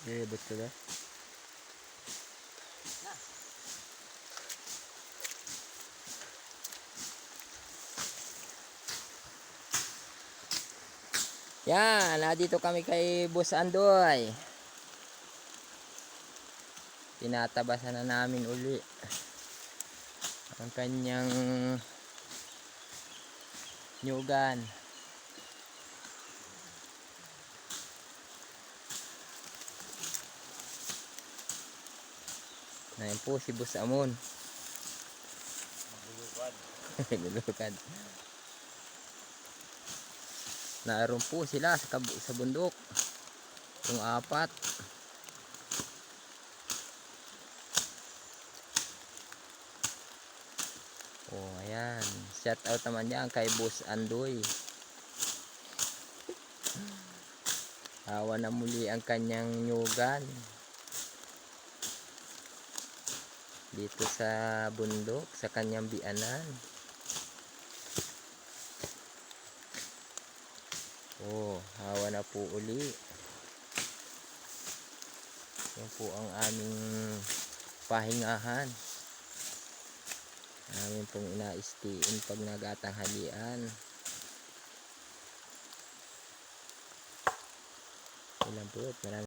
Ibot ko ba? Yan, dito kami kay Boss Andoy. Tinatabasan na namin uli ang kanyang nyugan. Ayan po si Boss Amon. Gulukad. Naroon po sila sa bundok. Yung apat. Oh, ayan. Shout out naman yan kay Boss Andoy. Hawa na muli ang kanyang nyugan dito sa bundok, sa kanyang bianan. Oh, hawa na po uli. Yan po ang aming pahingahan. Namin pong ina-stayin pag nagatanghalian. Ilan po? Marami.